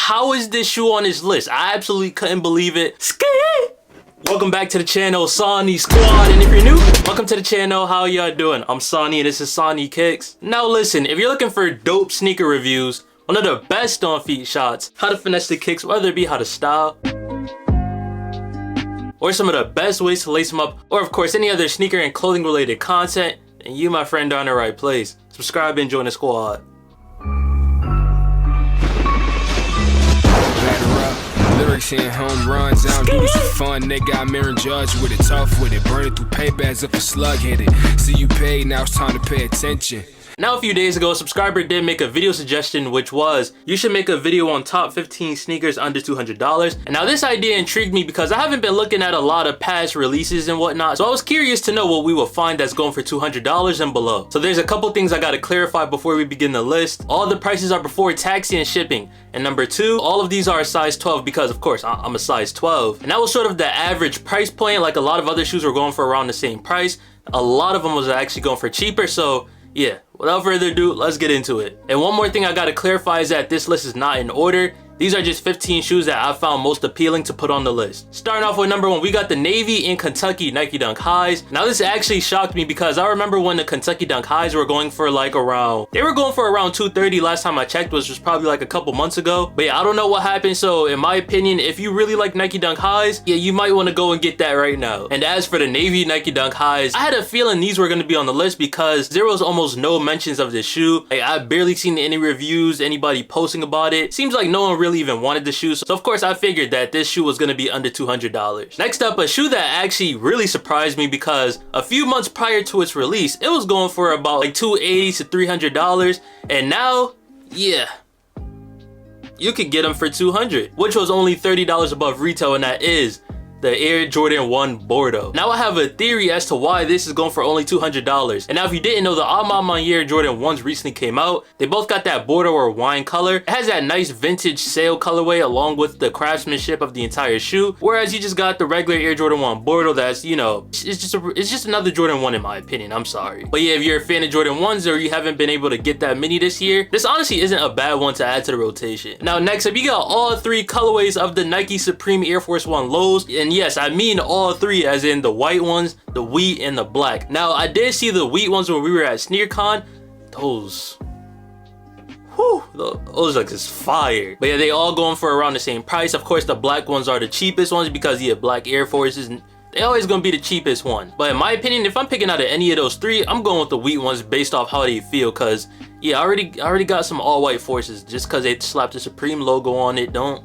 how is this shoe on this list? I absolutely couldn't believe it. Welcome back to the channel, Sonny Squad, and if you're new, welcome to the channel. How y'all doing? I'm Sonny and this is Sonny Kicks. Now listen, if you're looking for dope sneaker reviews, one of the best on feet shots, how to finesse the kicks, whether it be how to style, or some of the best ways to lace them up, or of course any other sneaker and clothing related content, then you, my friend, are in the right place. Subscribe and join the squad. Lyrics and home runs, I don't do this for fun. They got mirror judge with it, tough with it, burn it through paper as if a slug hit it. See you paid, now it's time to pay attention. Now a few days ago, a subscriber did make a video suggestion, which was, you should make a video on top 15 sneakers under $200. And now this idea intrigued me because I haven't been looking at a lot of past releases and whatnot, so I was curious to know what we will find that's going for $200 and below. So there's a couple things I gotta clarify before we begin the list. All the prices are before taxi and shipping. And number two, all of these are a size 12 because of course I'm a size 12. And that was sort of the average price point. Like a lot of other shoes were going for around the same price. A lot of them was actually going for cheaper, so yeah, without further ado, let's get into it. And one more thing I gotta clarify is that this list is not in order. These are just 15 shoes that I found most appealing to put on the list. Starting off with number one, we got the Navy and Kentucky Nike Dunk Highs. Now this actually shocked me because I remember when the Kentucky Dunk Highs were going for like around, they were going for around $230 last time I checked, which was probably like a couple months ago. But yeah, I don't know what happened. So in my opinion, if you really like Nike Dunk Highs, yeah, you might want to go and get that right now. And as for the Navy Nike Dunk Highs, I had a feeling these were going to be on the list because there was almost no mentions of this shoe. Like, I've barely seen any reviews, anybody posting about it. Seems like no one really even wanted the shoe. So of course I figured that this shoe was gonna be under $200. Next up, a shoe that actually really surprised me because a few months prior to its release, it was going for about like $280 to $300. And now, yeah, you could get them for $200, which was only $30 above retail, and that is the Air Jordan 1 Bordeaux. Now I have a theory as to why this is going for only $200. And now if you didn't know, the A Ma Maniére Jordan 1s recently came out. They both got that Bordeaux or wine color. It has that nice vintage sail colorway along with the craftsmanship of the entire shoe. Whereas you just got the regular Air Jordan 1 Bordeaux that's, you know, it's just another Jordan 1 in my opinion, I'm sorry. But yeah, if you're a fan of Jordan 1s or you haven't been able to get that mini this year, this honestly isn't a bad one to add to the rotation. Now next up, you got all three colorways of the Nike Supreme Air Force 1 lows. And yes, I mean all three, as in the white ones, the wheat, and the black. Now I did see the wheat ones when we were at SneakerCon. Those look is fire. But yeah, they all going for around the same price. Of course the black ones are the cheapest ones because yeah, black Air Forces, they always gonna be the cheapest one. But in my opinion, if I'm picking out of any of those three, I'm going with the wheat ones based off how they feel. Cause yeah, I already got some all white Forces. Just cause they slapped the Supreme logo on it, don't.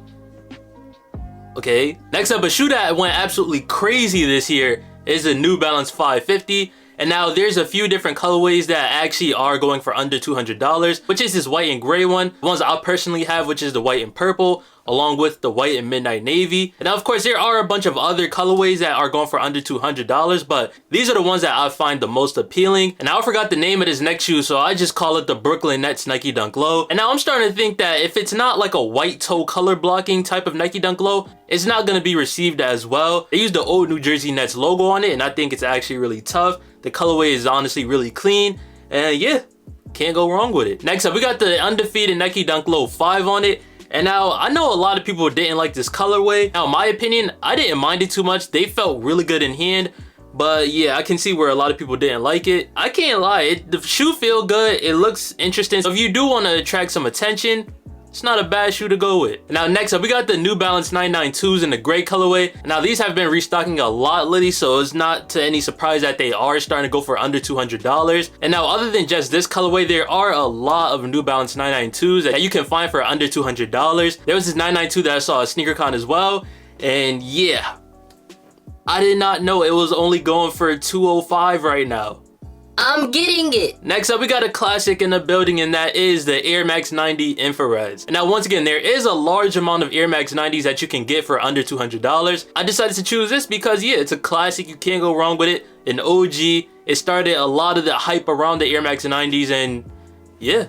Okay, next up, a shoe that went absolutely crazy this year is the New Balance 550. And now there's a few different colorways that actually are going for under $200, which is this white and gray one. The ones I personally have, which is the white and purple, along with the white and midnight navy. And now of course there are a bunch of other colorways that are going for under $200, but these are the ones that I find the most appealing. And I forgot the name of this next shoe, so I just call it the Brooklyn Nets Nike Dunk Low. And now I'm starting to think that if it's not like a white toe color blocking type of Nike Dunk Low, it's not going to be received as well. They use the old New Jersey Nets logo on it, and I think it's actually really tough. The colorway is honestly really clean, and yeah, can't go wrong with it. Next up, we got the undefeated Nike Dunk Low 5 on it. And now I know a lot of people didn't like this colorway. Now in my opinion, I didn't mind it too much. They felt really good in hand. But yeah, I can see where a lot of people didn't like it. I can't lie, the shoe feel good. It looks interesting. So if you do want to attract some attention, it's not a bad shoe to go with. Now next up, we got the New Balance 992s in the gray colorway. Now these have been restocking a lot lately, so it's not to any surprise that they are starting to go for under $200. And now other than just this colorway, there are a lot of New Balance 992s that you can find for under $200. There was this 992 that I saw at SneakerCon as well, and yeah, I did not know it was only going for $205 right now. I'm getting it. Next up, we got a classic in the building, and that is the Air Max 90 Infrareds. And now once again, there is a large amount of Air Max 90s that you can get for under $200. I decided to choose this because yeah, it's a classic, you can't go wrong with it. An OG, it started a lot of the hype around the Air Max 90s, and yeah,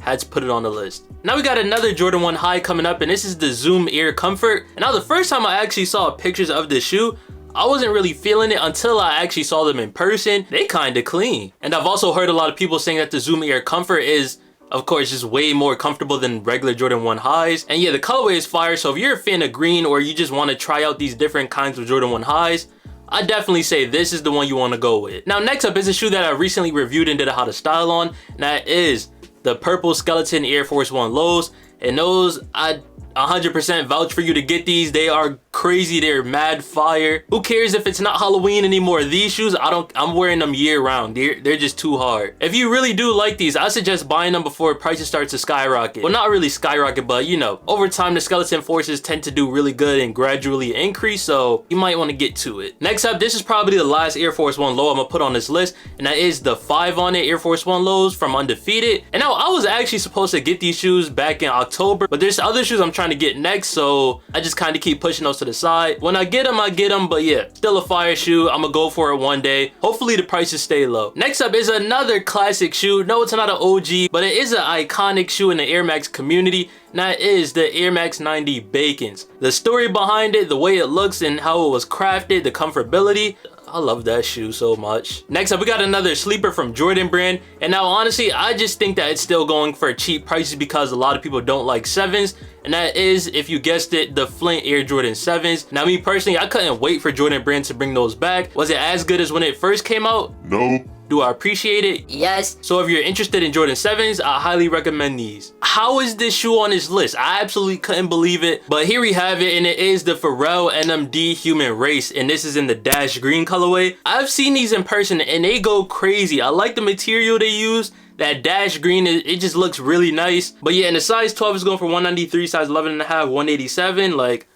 had to put it on the list. Now we got another Jordan 1 high coming up, and this is the Zoom Air Comfort. And now the first time I actually saw pictures of this shoe, I wasn't really feeling it until I actually saw them in person. They kind of clean. And I've also heard a lot of people saying that the Zoom Air Comfort is Of course, just way more comfortable than regular Jordan 1 highs. And yeah, the colorway is fire. So if you're a fan of green or you just want to try out these different kinds of Jordan 1 highs, I definitely say this is the one you want to go with. Now, next up is a shoe that I recently reviewed and did a how to style on. And that is the purple skeleton Air Force 1 lows. And those, I 100% vouch for you to get these. They are crazy. They're mad fire. Who cares if it's not Halloween anymore? These shoes, I'm wearing them year round. They're just too hard. If you really do like these, I suggest buying them before prices start to skyrocket. Well, not really skyrocket, but you know, over time the skeleton forces tend to do really good and gradually increase, so you might want to get to it. Next up, this is probably the last Air Force 1 low I'm gonna put on this list, and that is the 5 on it Air Force 1 lows from Undefeated. And now I was actually supposed to get these shoes back in October, but there's other shoes I'm trying to get next, so I just kind of keep pushing those to the side. When I get them, I get them, but yeah, still a fire shoe. I'm gonna go for it one day. Hopefully the prices stay low. Next up is another classic shoe. No, it's not an OG, but it is an iconic shoe in the Air Max community, and that is the Air Max 90 Bacons. The story behind it, the way it looks and how it was crafted, the comfortability, I love that shoe so much. Next up, we got another sleeper from Jordan Brand. And now, honestly, I just think that it's still going for cheap prices because a lot of people don't like 7s. And that is, if you guessed it, the Flint Air Jordan 7s. Now, me personally, I couldn't wait for Jordan Brand to bring those back. Was it as good as when it first came out? No. Do I appreciate it? Yes. So if you're interested in Jordan 7s, I highly recommend these. How is this shoe on this list? I absolutely couldn't believe it. But here we have it, and it is the Pharrell NMD Human Race, and this is in the Dash Green colorway. I've seen these in person, and they go crazy. I like the material they use. That Dash Green, it just looks really nice. But yeah, and the size 12 is going for 193, size 11 and a half, 187. Like,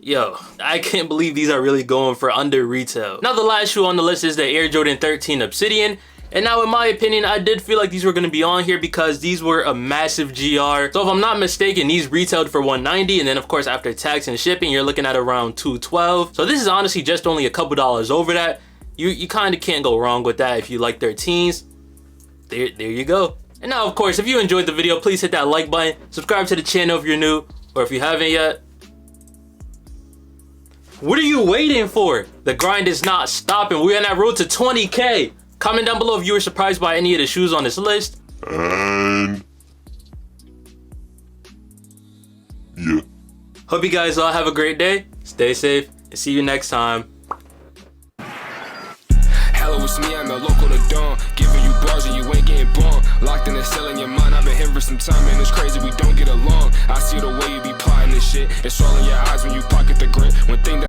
yo, I can't believe these are really going for under retail. Now the last shoe on the list is the Air Jordan 13 Obsidian. And now in my opinion, I did feel like these were going to be on here because these were a massive GR. So if I'm not mistaken, these retailed for 190, and then of course after tax and shipping, you're looking at around 212. So this is honestly just only a couple dollars over that. You kind of can't go wrong with that if you like 13s. There you go. And now of course, if you enjoyed the video, please hit that like button, subscribe to the channel if you're new, or if you haven't yet. What are you waiting for? The grind is not stopping. We're on that road to 20K. Comment down below if you were surprised by any of the shoes on this list. And yeah. Hope you guys all have a great day. Stay safe and see you next time. Hello, it's me, I'm the local to dawn. Giving you bars and you ain't getting born. Locked in a cell in your mind, I've been here for some time, and it's crazy we don't get along. I see the way you be plotting this shit. It's all in your eyes when you pocket the grit. One thing that